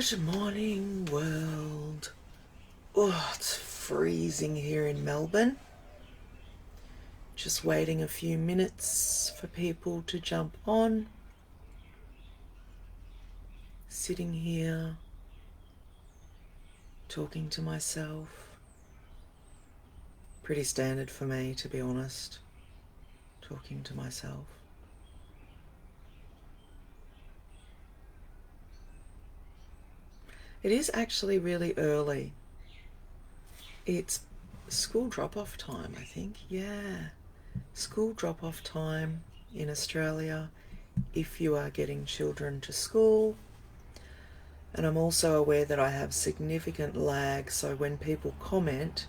Good morning, world. Oh, it's freezing here in Melbourne. Just waiting a few minutes for people to jump on. Sitting here, talking to myself. Pretty standard for me, to be honest, talking to myself. It is actually really early. It's school drop-off time, I think. Yeah, school drop-off time in Australia if you are getting children to school. And I'm also aware that I have significant lag, so when people comment,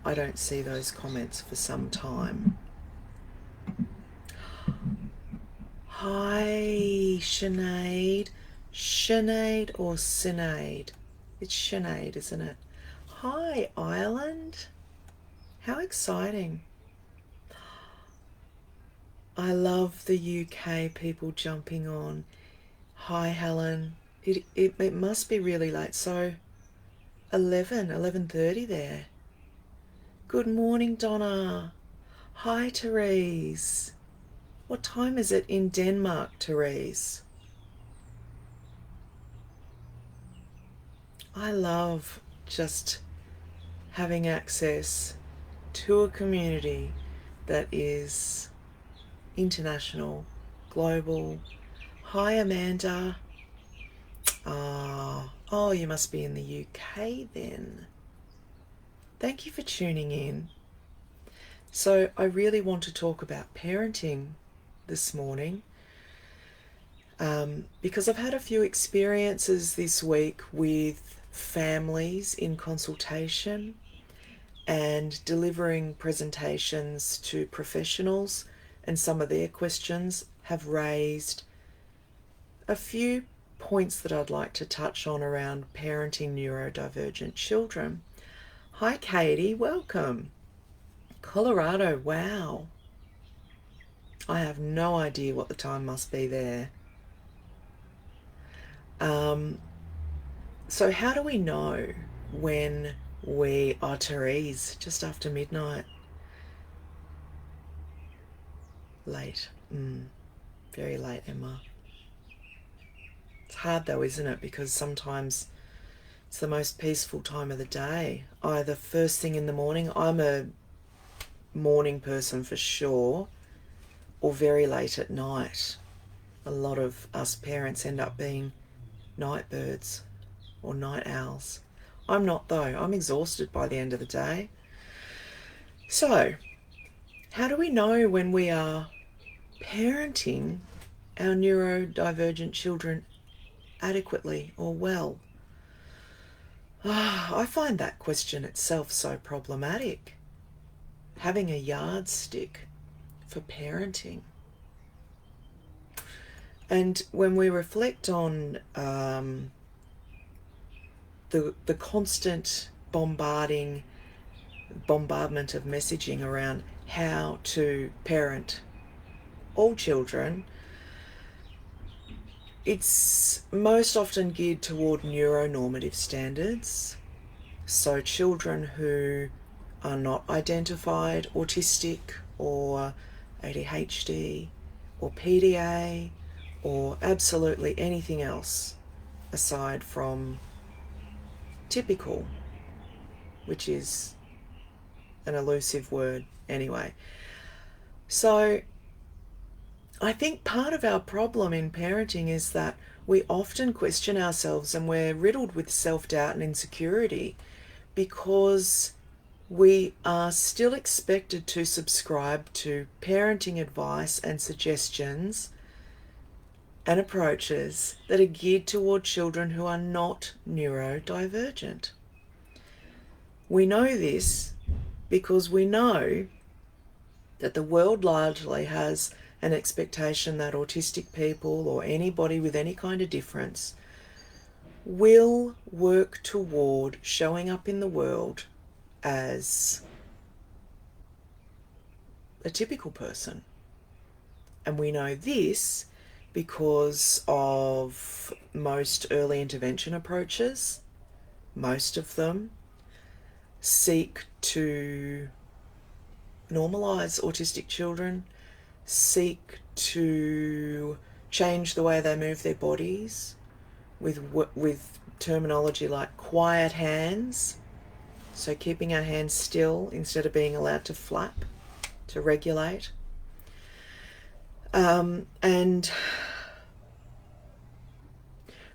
I don't see those comments for some time. Hi, Sinead. Sinead or Sinead? It's Sinead, isn't it? Hi, Ireland. How exciting. I love the UK people jumping on. Hi, Helen. It must be really late. So 11:30 there. Good morning, Donna. Hi, Therese. What time is it in Denmark, Therese? I love just having access to a community that is international, global. Hi, Amanda. Oh, you must be in the UK then. Thank you for tuning in. So I really want to talk about parenting this morning because I've had a few experiences this week with families in consultation and delivering presentations to professionals, and some of their questions have raised a few points that I'd like to touch on around parenting neurodivergent children. Hi, Katie, welcome. Colorado, wow. I have no idea what the time must be there. So how do we know when we are Therese? Just after midnight. Late. Very late, Emma. It's hard though, isn't it? Because sometimes it's the most peaceful time of the day. Either first thing in the morning, I'm a morning person for sure, or very late at night. A lot of us parents end up being night birds or night owls. I'm not though. I'm exhausted by the end of the day. So, how do we know when we are parenting our neurodivergent children adequately or well? I find that question itself so problematic. Having a yardstick for parenting. And when we reflect on the constant bombardment of messaging around how to parent all children, it's most often geared toward neuronormative standards. So children who are not identified autistic or ADHD or PDA or absolutely anything else aside from typical, which is an elusive word anyway. So I think part of our problem in parenting is that we often question ourselves and we're riddled with self-doubt and insecurity because we are still expected to subscribe to parenting advice and suggestions and approaches that are geared toward children who are not neurodivergent. We know this because we know that the world largely has an expectation that autistic people or anybody with any kind of difference will work toward showing up in the world as a typical person. And we know this because of most early intervention approaches. Most of them seek to normalise autistic children, seek to change the way they move their bodies with terminology like quiet hands, so keeping our hands still instead of being allowed to flap, to regulate. And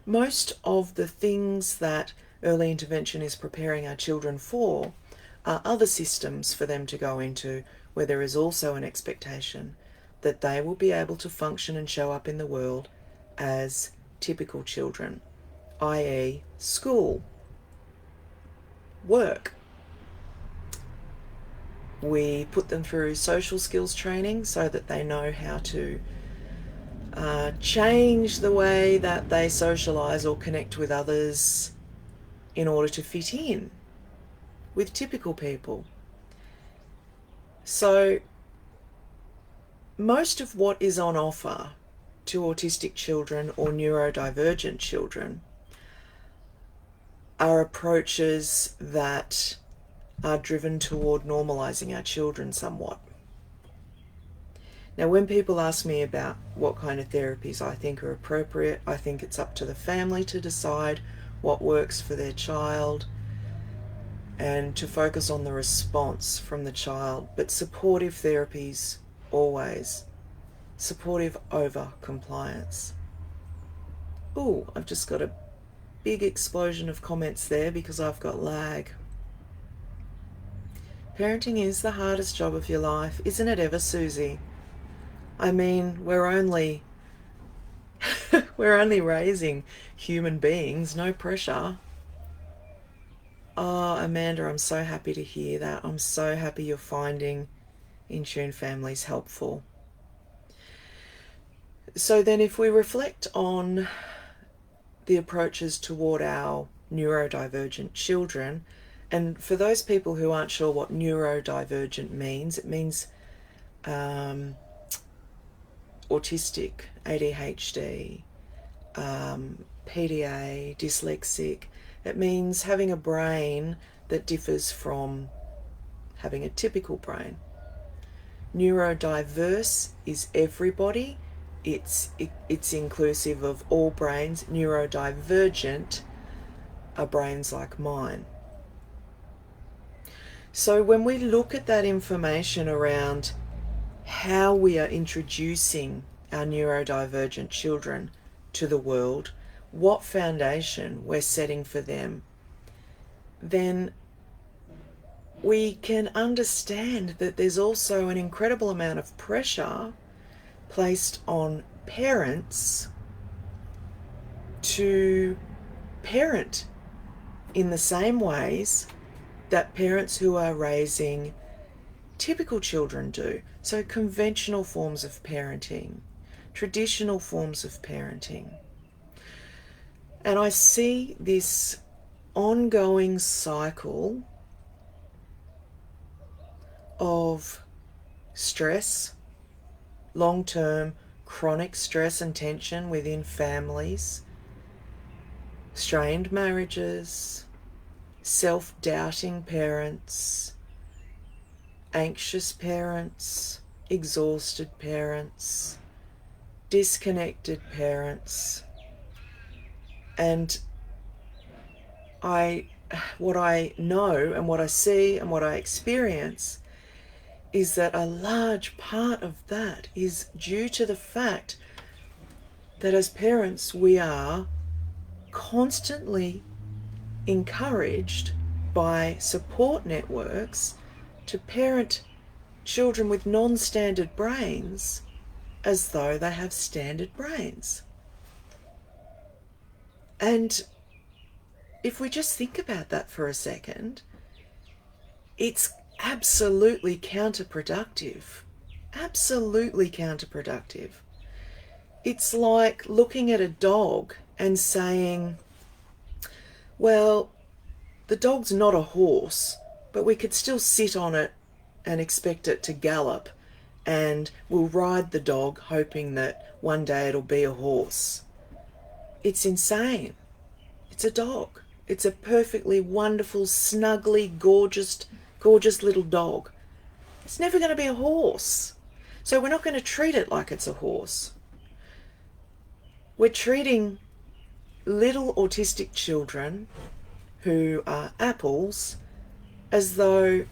most of the things that early intervention is preparing our children for are other systems for them to go into, where there is also an expectation that they will be able to function and show up in the world as typical children, i.e. school, work. We put them through social skills training so that they know how to change the way that they socialise or connect with others in order to fit in with typical people. So most of what is on offer to autistic children or neurodivergent children are approaches that are driven toward normalising our children somewhat. Now, when people ask me about what kind of therapies I think are appropriate, I think it's up to the family to decide what works for their child and to focus on the response from the child. But supportive therapies always. Supportive over compliance. Ooh, I've just got a big explosion of comments there because I've got lag. Parenting is the hardest job of your life, isn't it ever, Susie? I mean, we're only raising human beings, no pressure. Oh, Amanda, I'm so happy to hear that. I'm so happy you're finding in-tune families helpful. So then if we reflect on the approaches toward our neurodivergent children, and for those people who aren't sure what neurodivergent means, it means autistic, ADHD, PDA, dyslexic. It means having a brain that differs from having a typical brain. Neurodiverse is everybody. It's inclusive of all brains. Neurodivergent are brains like mine. So when we look at that information around how we are introducing our neurodivergent children to the world, what foundation we're setting for them, then we can understand that there's also an incredible amount of pressure placed on parents to parent in the same ways that parents who are raising typical children do. So conventional forms of parenting, traditional forms of parenting. And I see this ongoing cycle of stress, long-term chronic stress and tension within families, strained marriages, self-doubting parents, anxious parents, exhausted parents, disconnected parents. And what I know and what I see and what I experience is that a large part of that is due to the fact that as parents we are constantly encouraged by support networks to parent children with non-standard brains as though they have standard brains. And if we just think about that for a second, it's absolutely counterproductive. Absolutely counterproductive. It's like looking at a dog and saying, well, the dog's not a horse, but we could still sit on it and expect it to gallop and will ride the dog hoping that one day it'll be a horse. It's insane. It's a dog. It's a perfectly wonderful, snuggly, gorgeous little dog. It's never going to be a horse. So we're not going to treat it like it's a horse. We're treating little autistic children who are apples as though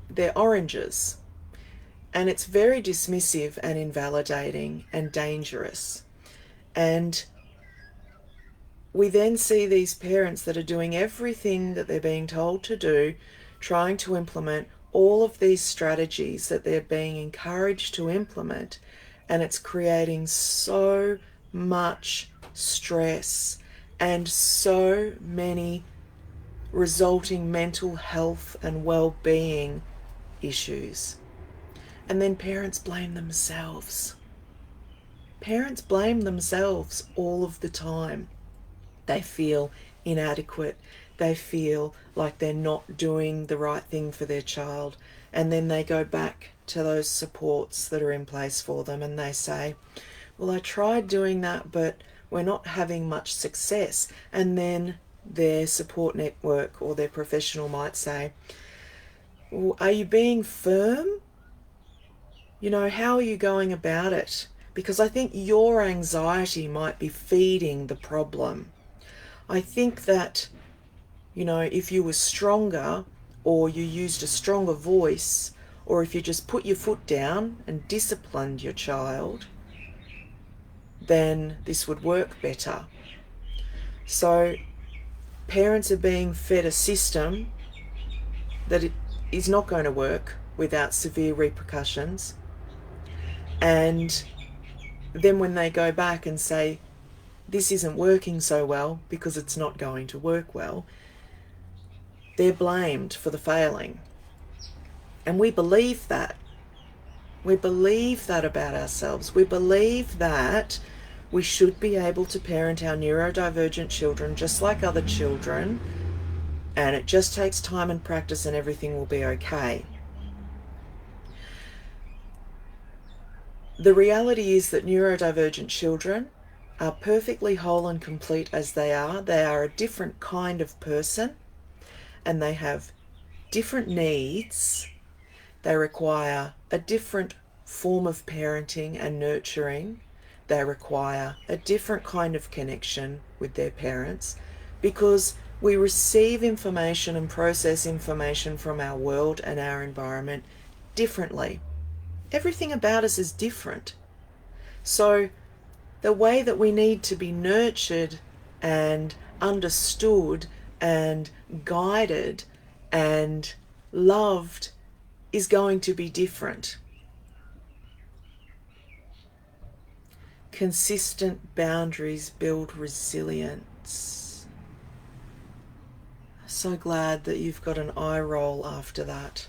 they're oranges. And it's very dismissive and invalidating and dangerous. And we then see these parents that are doing everything that they're being told to do, trying to implement all of these strategies that they're being encouraged to implement, and it's creating so much stress and so many resulting mental health and well-being issues. And then parents blame themselves. Parents blame themselves all of the time. They feel inadequate. They feel like they're not doing the right thing for their child. And then they go back to those supports that are in place for them and they say, well, I tried doing that, but we're not having much success. And then their support network or their professional might say, well, are you being firm? You know, how are you going about it? Because I think your anxiety might be feeding the problem. I think that, you know, if you were stronger or you used a stronger voice, or if you just put your foot down and disciplined your child, then this would work better. So parents are being fed a system that it is not going to work without severe repercussions. And then when they go back and say, this isn't working so well because it's not going to work well, they're blamed for the failing. And we believe that. We believe that about ourselves. We believe that we should be able to parent our neurodivergent children just like other children, and it just takes time and practice and everything will be okay. The reality is that neurodivergent children are perfectly whole and complete as they are. They are a different kind of person and they have different needs. They require a different form of parenting and nurturing. They require a different kind of connection with their parents because we receive information and process information from our world and our environment differently. Everything about us is different. So the way that we need to be nurtured and understood and guided and loved is going to be different. Consistent boundaries build resilience. So glad that you've got an eye roll after that.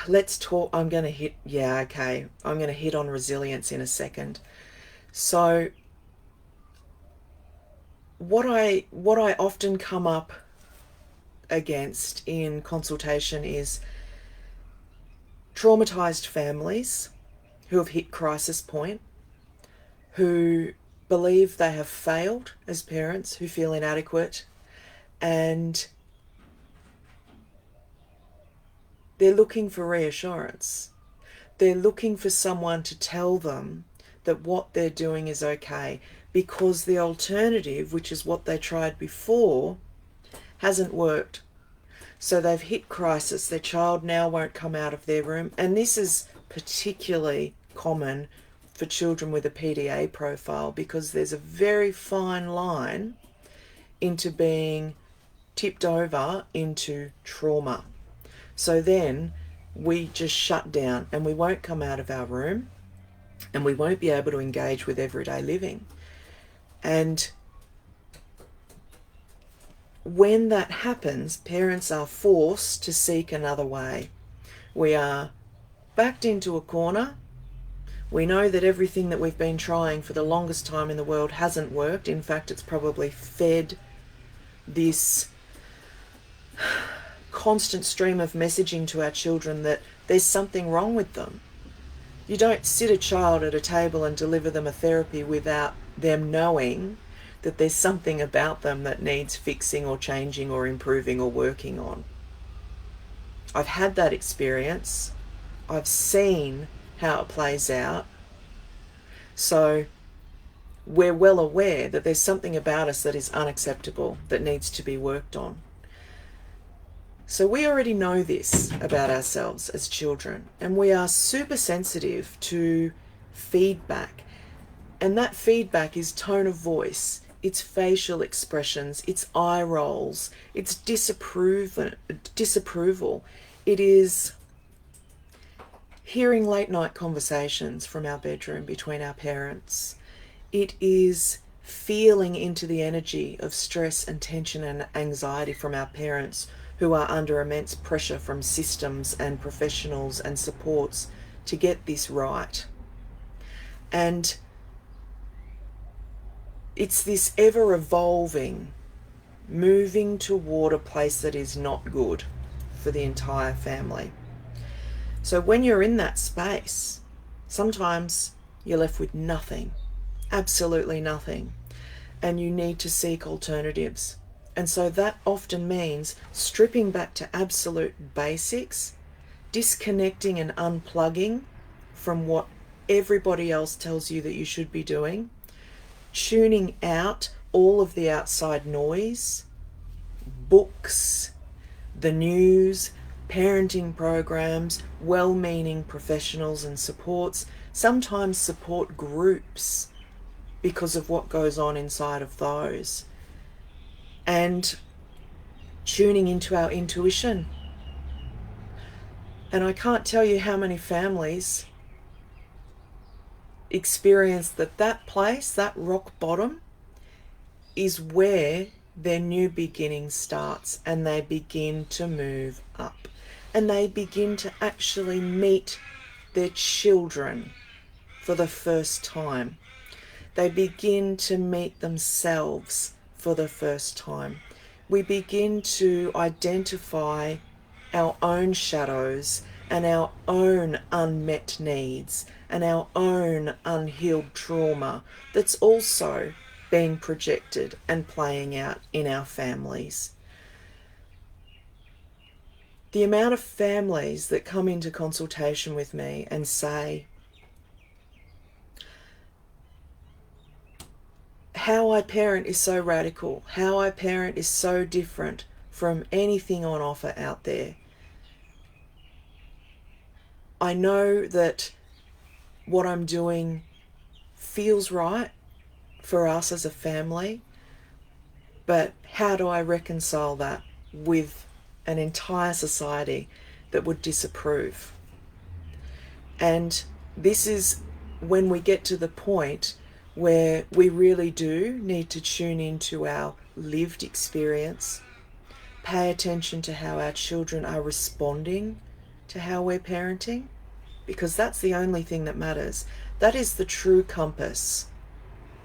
Let's talk. I'm going to hit on resilience in a second. So what I often come up against in consultation is traumatized families who have hit crisis point, who believe they have failed as parents, who feel inadequate, and they're looking for reassurance. They're looking for someone to tell them that what they're doing is okay, because the alternative, which is what they tried before, hasn't worked. So they've hit crisis. Their child now won't come out of their room. And this is particularly common for children with a PDA profile because there's a very fine line into being tipped over into trauma. So then we just shut down and we won't come out of our room and we won't be able to engage with everyday living. And when that happens, parents are forced to seek another way. We are backed into a corner. We know that everything that we've been trying for the longest time in the world hasn't worked. In fact, it's probably fed this constant stream of messaging to our children that there's something wrong with them. You don't sit a child at a table and deliver them a therapy without them knowing that there's something about them that needs fixing or changing or improving or working on. I've had that experience. I've seen how it plays out. So we're well aware that there's something about us that is unacceptable, that needs to be worked on. So we already know this about ourselves as children, and we are super sensitive to feedback. And that feedback is tone of voice, it's facial expressions, it's eye rolls, it's disapproval. It is hearing late night conversations from our bedroom between our parents. It is feeling into the energy of stress and tension and anxiety from our parents who are under immense pressure from systems and professionals and supports to get this right. And it's this ever evolving, moving toward a place that is not good for the entire family. So when you're in that space, sometimes you're left with nothing, absolutely nothing, and you need to seek alternatives. And so that often means stripping back to absolute basics, disconnecting and unplugging from what everybody else tells you that you should be doing, tuning out all of the outside noise, books, the news, parenting programs, well-meaning professionals and supports, sometimes support groups because of what goes on inside of those. And tuning into our intuition. And I can't tell you how many families experience that place, that rock bottom, is where their new beginning starts, and they begin to move up. And they begin to actually meet their children for the first time. They begin to meet themselves for the first time. We begin to identify our own shadows and our own unmet needs and our own unhealed trauma that's also being projected and playing out in our families. The amount of families that come into consultation with me and say, how I parent is so radical, how I parent is so different from anything on offer out there. I know that what I'm doing feels right for us as a family, but how do I reconcile that with an entire society that would disapprove? And this is when we get to the point where we really do need to tune into our lived experience, pay attention to how our children are responding to how we're parenting, because that's the only thing that matters. That is the true compass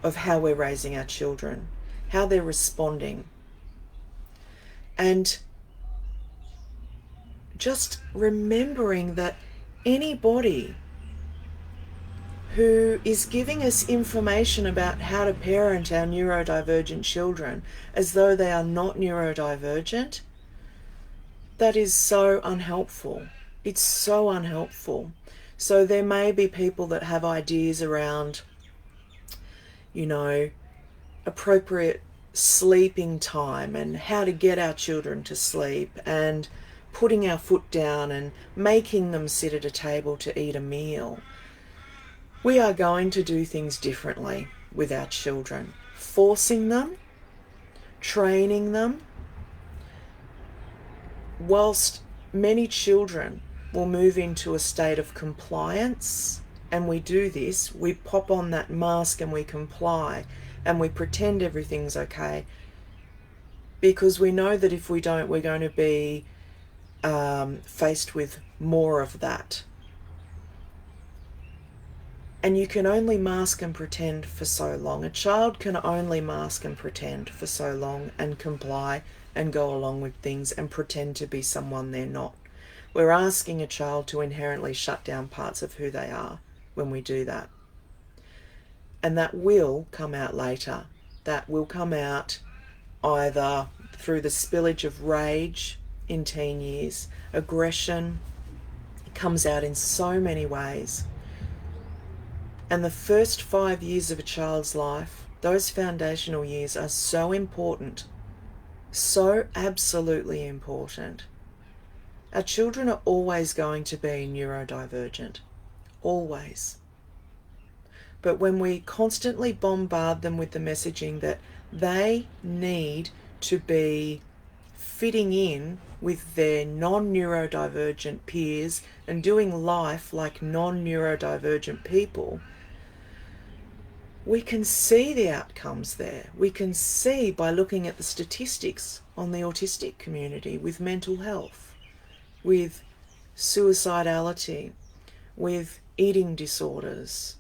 of how we're raising our children, how they're responding. And just remembering that anybody who is giving us information about how to parent our neurodivergent children as though they are not neurodivergent, that is so unhelpful. It's so unhelpful. So there may be people that have ideas around, appropriate sleeping time and how to get our children to sleep and putting our foot down and making them sit at a table to eat a meal. We are going to do things differently with our children, forcing them, training them. Whilst many children will move into a state of compliance, and we do this, we pop on that mask and we comply and we pretend everything's okay, because we know that if we don't, we're going to be faced with more of that. And you can only mask and pretend for so long. A child can only mask and pretend for so long and comply and go along with things and pretend to be someone they're not. We're asking a child to inherently shut down parts of who they are when we do that. And that will come out later. That will come out either through the spillage of rage in teen years, aggression. It comes out in so many ways. And the first 5 years of a child's life, those foundational years, are so important, so absolutely important. Our children are always going to be neurodivergent, always. But when we constantly bombard them with the messaging that they need to be fitting in with their non-neurodivergent peers and doing life like non-neurodivergent people, we can see the outcomes there. We can see by looking at the statistics on the autistic community with mental health, with suicidality, with eating disorders.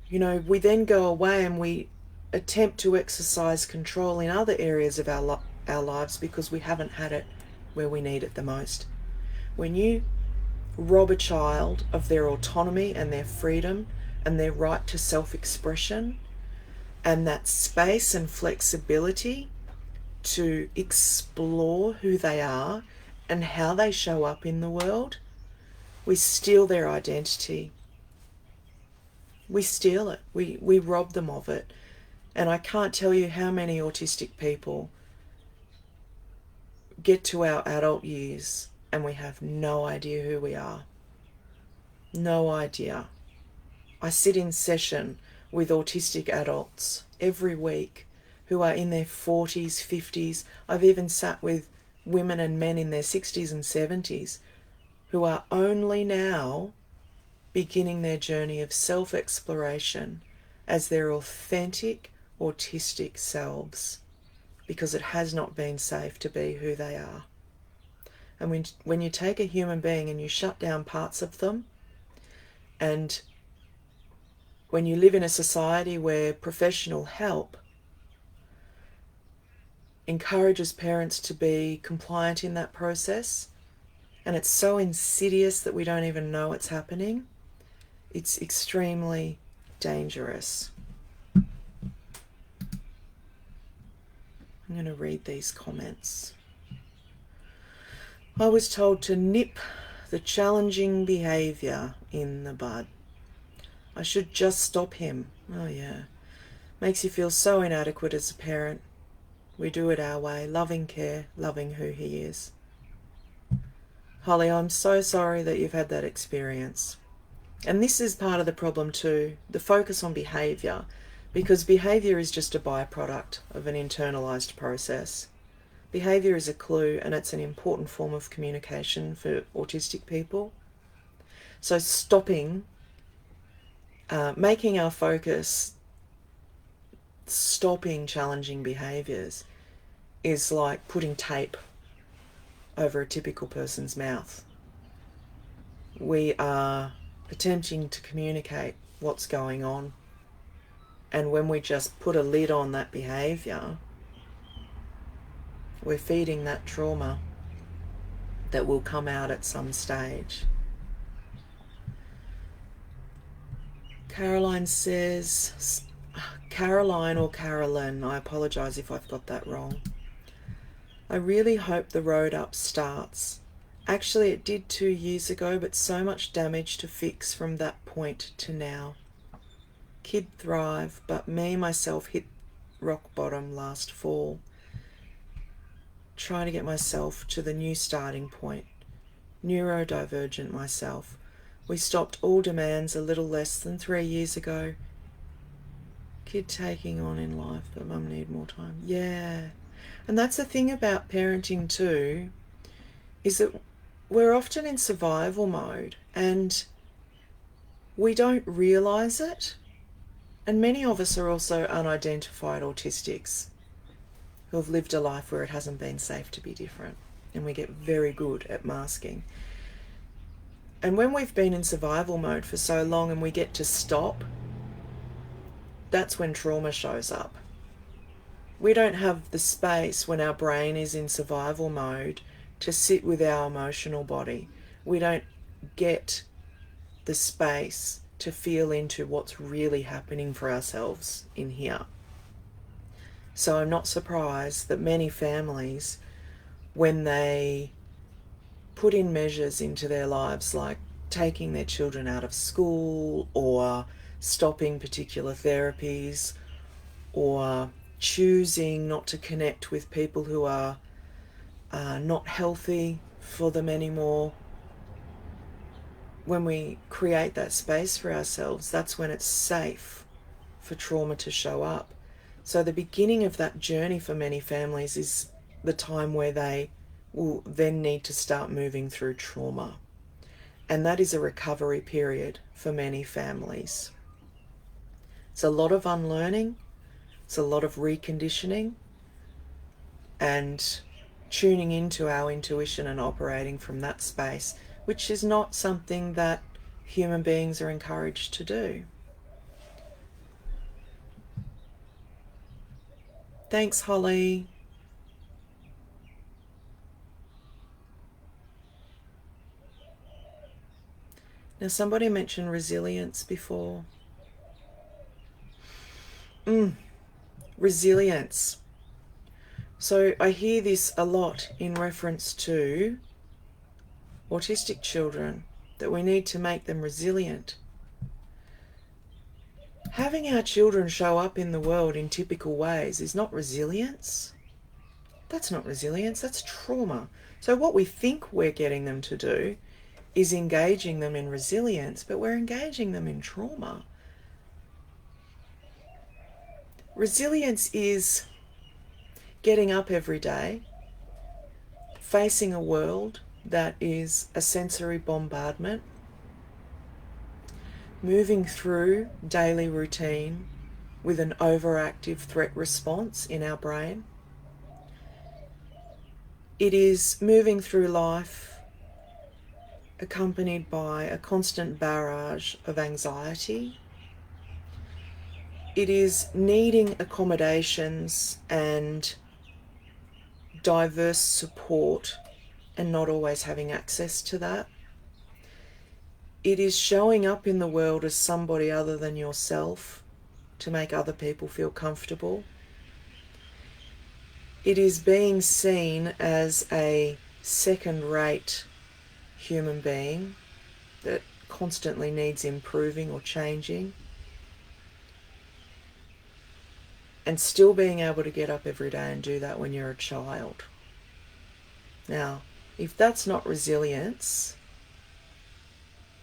You know, we then go away and we attempt to exercise control in other areas of our lives because we haven't had it where we need it the most. When you rob a child of their autonomy and their freedom and their right to self-expression and that space and flexibility to explore who they are and how they show up in the world, we steal their identity. We steal it. We rob them of it. And I can't tell you how many autistic people get to our adult years and we have no idea who we are. No idea. I sit in session with autistic adults every week who are in their 40s, 50s. I've even sat with women and men in their 60s and 70s who are only now beginning their journey of self-exploration as their authentic autistic selves, because it has not been safe to be who they are. And when you take a human being and you shut down parts of them, and when you live in a society where professional help encourages parents to be compliant in that process, and it's so insidious that we don't even know it's happening, it's extremely dangerous. I'm going to read these comments. I was told to nip the challenging behaviour in the bud. I should just stop him. Oh yeah. Makes you feel so inadequate as a parent. We do it our way, loving care, loving who he is. Holly, I'm so sorry that you've had that experience. And this is part of the problem too, the focus on behaviour, because behaviour is just a byproduct of an internalised process. Behaviour is a clue, and it's an important form of communication for autistic people. So stopping, making our focus, stopping challenging behaviours is like putting tape over a typical person's mouth. We are attempting to communicate what's going on, and when we just put a lid on that behaviour, we're feeding that trauma that will come out at some stage. Caroline says, Caroline or Carolyn, I apologise if I've got that wrong. I really hope the road up starts. Actually, it did 2 years ago, but so much damage to fix from that point to now. Kid thrive, but me, myself, hit rock bottom last fall. Trying to get myself to the new starting point. Neurodivergent myself. We stopped all demands a little less than 3 years ago. Kid taking on in life, but mum need more time. Yeah. And that's the thing about parenting too, is that we're often in survival mode and we don't realise it. And many of us are also unidentified autistics who have lived a life where it hasn't been safe to be different. And we get very good at masking. And when we've been in survival mode for so long and we get to stop, that's when trauma shows up. We don't have the space when our brain is in survival mode to sit with our emotional body. We don't get the space to feel into what's really happening for ourselves in here. So I'm not surprised that many families, when they put in measures into their lives like taking their children out of school or stopping particular therapies or choosing not to connect with people who are not healthy for them anymore, when we create that space for ourselves, that's when it's safe for trauma to show up. So the beginning of that journey for many families is the time where they will then need to start moving through trauma. And that is a recovery period for many families. It's a lot of unlearning, it's a lot of reconditioning, and tuning into our intuition and operating from that space, which is not something that human beings are encouraged to do. Thanks, Holly. Now, somebody mentioned resilience before. Resilience. So I hear this a lot in reference to autistic children, that we need to make them resilient. Having our children show up in the world in typical ways is not resilience. That's not resilience, that's trauma. So what we think we're getting them to do is engaging them in resilience, but we're engaging them in trauma. Resilience is getting up every day, facing a world that is a sensory bombardment, moving through daily routine with an overactive threat response in our brain. It is moving through life accompanied by a constant barrage of anxiety. It is needing accommodations and diverse support and not always having access to that. It is showing up in the world as somebody other than yourself to make other people feel comfortable. It is being seen as a second-rate human being that constantly needs improving or changing, and still being able to get up every day and do that when you're a child. Now, if that's not resilience,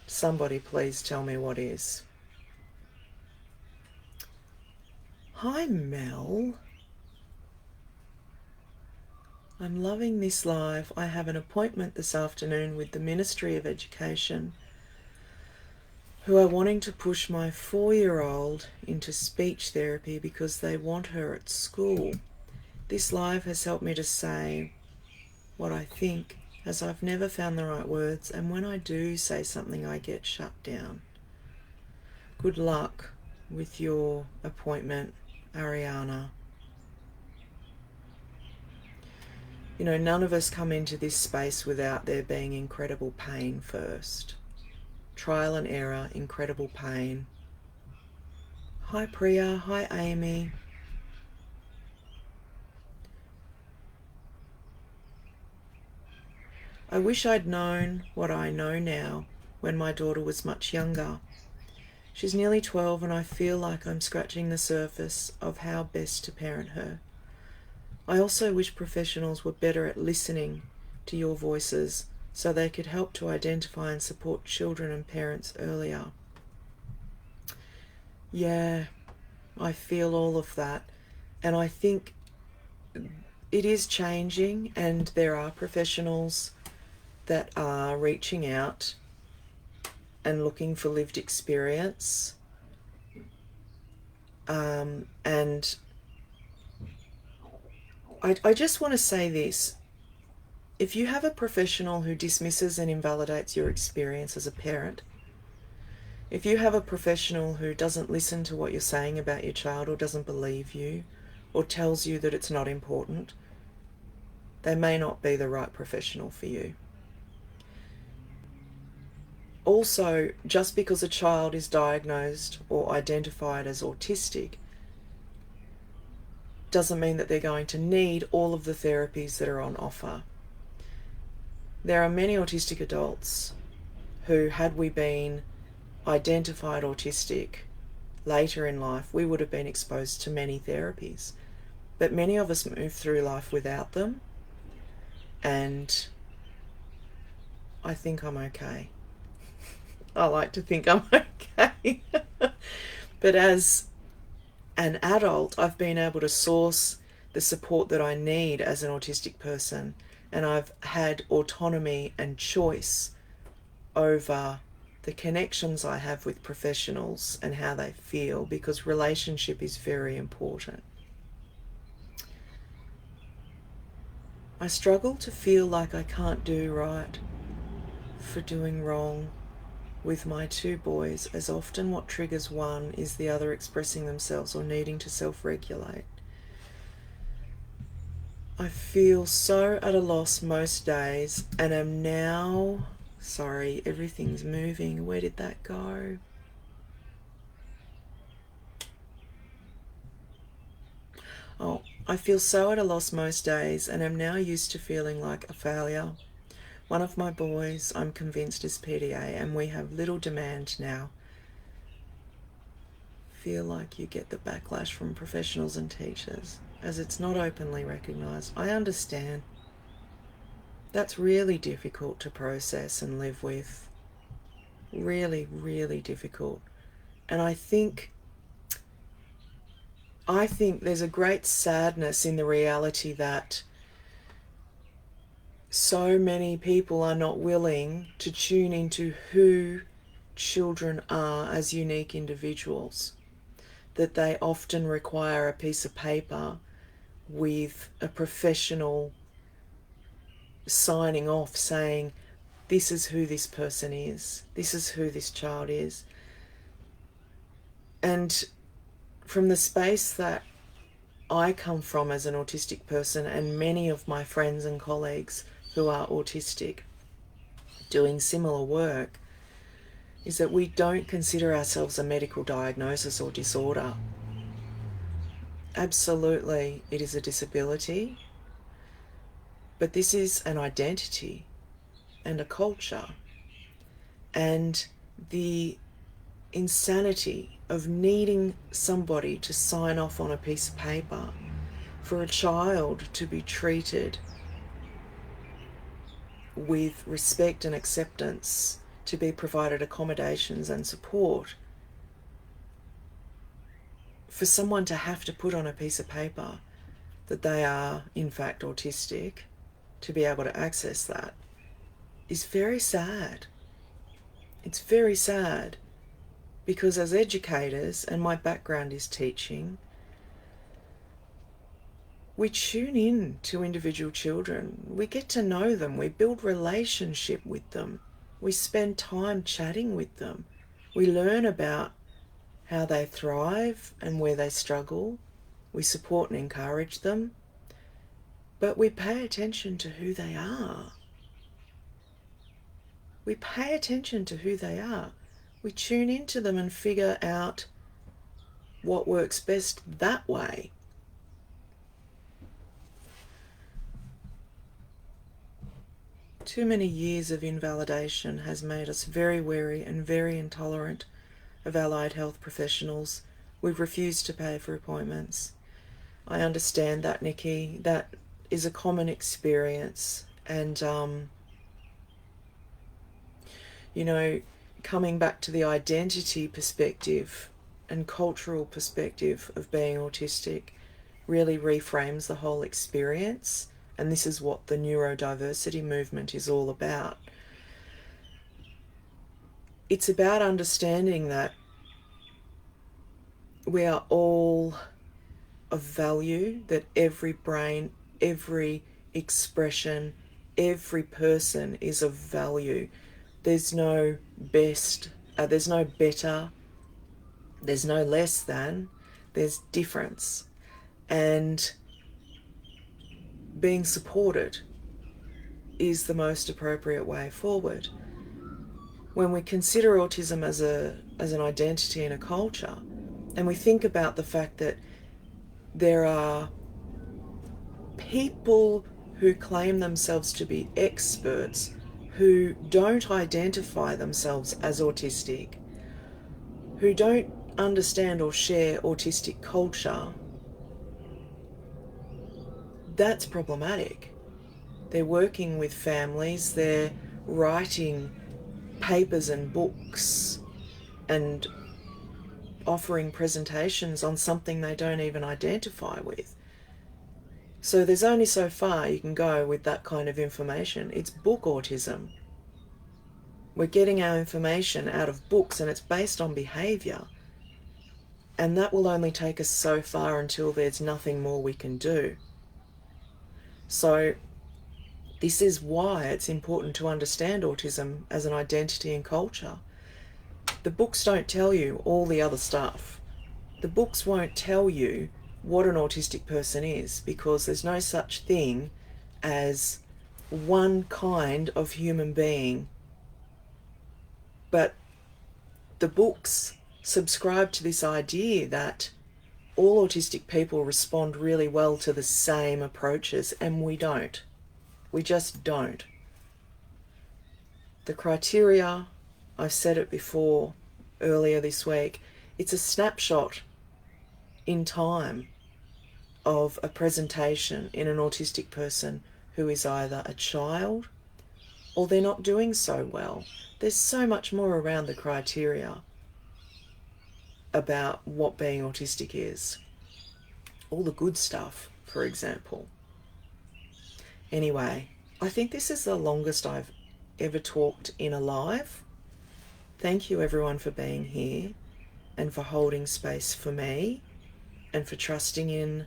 somebody please tell me what is. Hi, Mel. I'm loving this live. I have an appointment this afternoon with the Ministry of Education, who are wanting to push my 4-year-old into speech therapy because they want her at school. This live has helped me to say what I think, as I've never found the right words, and when I do say something I get shut down. Good luck with your appointment, Ariana. You know, none of us come into this space without there being incredible pain first. Trial and error, incredible pain. Hi Priya, hi Amy. I wish I'd known what I know now when my daughter was much younger. She's nearly 12 and I feel like I'm scratching the surface of how best to parent her. I also wish professionals were better at listening to your voices so they could help to identify and support children and parents earlier. Yeah, I feel all of that, and I think it is changing, and there are professionals that are reaching out and looking for lived experience, and I just want to say this. If you have a professional who dismisses and invalidates your experience as a parent, if you have a professional who doesn't listen to what you're saying about your child or doesn't believe you or tells you that it's not important, they may not be the right professional for you. Also, just because a child is diagnosed or identified as autistic doesn't mean that they're going to need all of the therapies that are on offer. There are many autistic adults who, had we been identified autistic later in life, we would have been exposed to many therapies. But many of us move through life without them, and I think I'm okay. I like to think I'm okay. But as an adult, I've been able to source the support that I need as an autistic person, and I've had autonomy and choice over the connections I have with professionals and how they feel, because relationship is very important. I struggle to feel like I can't do right for doing wrong with my two boys, as often what triggers one is the other expressing themselves or needing to self-regulate. I feel so at a loss most days and am now... Sorry, everything's moving. Where did that go? Oh, I feel so at a loss most days and am now used to feeling like a failure. One of my boys, I'm convinced, is PDA, and we have little demand now. Feel like you get the backlash from professionals and teachers, as it's not openly recognised. I understand. That's really difficult to process and live with. Really, really difficult. And I think there's a great sadness in the reality that so many people are not willing to tune into who children are as unique individuals, that they often require a piece of paper with a professional signing off saying, this is who this person is, this is who this child is. And from the space that I come from as an autistic person, and many of my friends and colleagues who are autistic doing similar work, is that we don't consider ourselves a medical diagnosis or disorder. Absolutely, it is a disability, but this is an identity and a culture. And the insanity of needing somebody to sign off on a piece of paper for a child to be treated with respect and acceptance, to be provided accommodations and support, for someone to have to put on a piece of paper that they are in fact autistic, to be able to access that, is very sad. It's very sad, because as educators, and my background is teaching, we tune in to individual children. We get to know them. We build relationship with them. We spend time chatting with them. We learn about how they thrive and where they struggle. We support and encourage them. But we pay attention to who they are. We pay attention to who they are. We tune into them and figure out what works best that way. Too many years of invalidation has made us very wary and very intolerant of allied health professionals. We've refused to pay for appointments. I understand that, Nikki. That is a common experience. And, you know, coming back to the identity perspective and cultural perspective of being autistic really reframes the whole experience. And this is what the neurodiversity movement is all about. It's about understanding that we are all of value, that every brain, every expression, every person is of value. There's no best, there's no better, there's no less than, there's difference. And being supported is the most appropriate way forward. when we consider autism as an identity and a culture, and we think about the fact that there are people who claim themselves to be experts who don't identify themselves as autistic, who don't understand or share autistic culture, that's problematic. They're working with families, they're writing papers and books and offering presentations on something they don't even identify with. So there's only so far you can go with that kind of information. It's book autism. We're getting our information out of books and it's based on behaviour. And that will only take us so far until there's nothing more we can do. So this is why it's important to understand autism as an identity and culture. The books don't tell you all the other stuff. The books won't tell you what an autistic person is, because there's no such thing as one kind of human being. But the books subscribe to this idea that all autistic people respond really well to the same approaches, and we don't. We just don't. The criteria, I've said it before earlier this week, it's a snapshot in time of a presentation in an autistic person who is either a child or they're not doing so well. There's so much more around the criteria about what being autistic is. All the good stuff, for example. Anyway, I think this is the longest I've ever talked in a live. Thank you everyone for being here and for holding space for me and for trusting in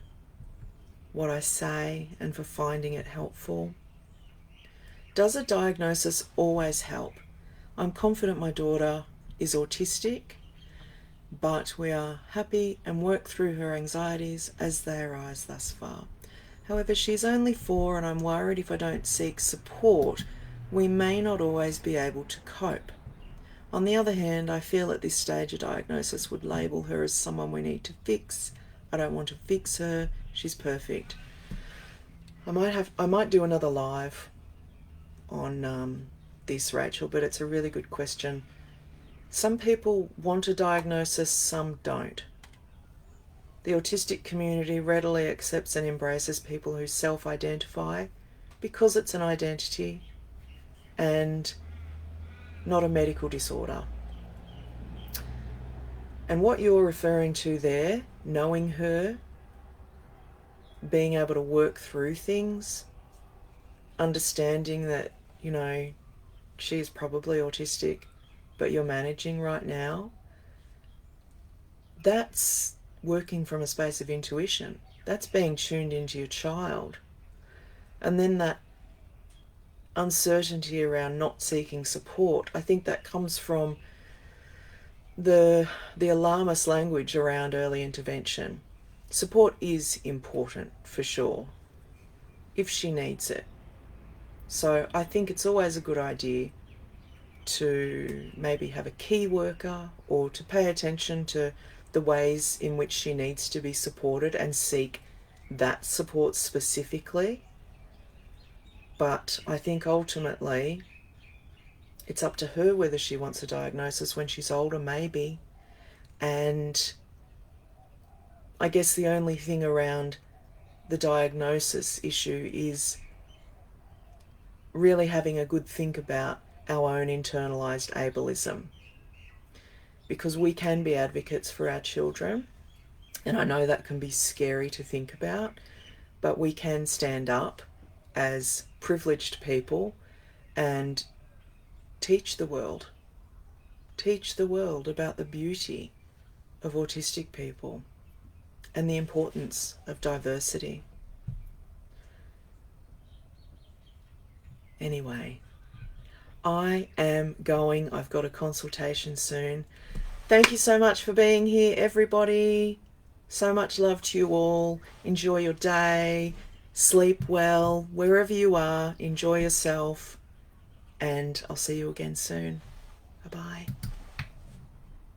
what I say and for finding it helpful. Does a diagnosis always help? I'm confident my daughter is autistic, but we are happy and work through her anxieties as they arise thus far. However, she's only 4 and I'm worried if I don't seek support, we may not always be able to cope. On the other hand, I feel at this stage a diagnosis would label her as someone we need to fix. I don't want to fix her. She's perfect. I might do another live on this, Rachel, but it's a really good question. Some people want a diagnosis, some don't. The autistic community readily accepts and embraces people who self-identify because it's an identity and not a medical disorder. And what you're referring to there, knowing her, being able to work through things, understanding that, you know, she's probably autistic, but you're managing right now, that's working from a space of intuition. That's being tuned into your child. And then that uncertainty around not seeking support, I think that comes from the alarmist language around early intervention. Support is important for sure, if she needs it. So I think it's always a good idea to maybe have a key worker or to pay attention to the ways in which she needs to be supported and seek that support specifically. But I think ultimately it's up to her whether she wants a diagnosis when she's older, maybe. And I guess the only thing around the diagnosis issue is really having a good think about our own internalised ableism. Because we can be advocates for our children, and I know that can be scary to think about, but we can stand up as privileged people and teach the world about the beauty of autistic people and the importance of diversity. Anyway, I am going. I've got a consultation soon. Thank you so much for being here, everybody. So much love to you all. Enjoy your day. Sleep well. Wherever you are, enjoy yourself. And I'll see you again soon. Bye-bye.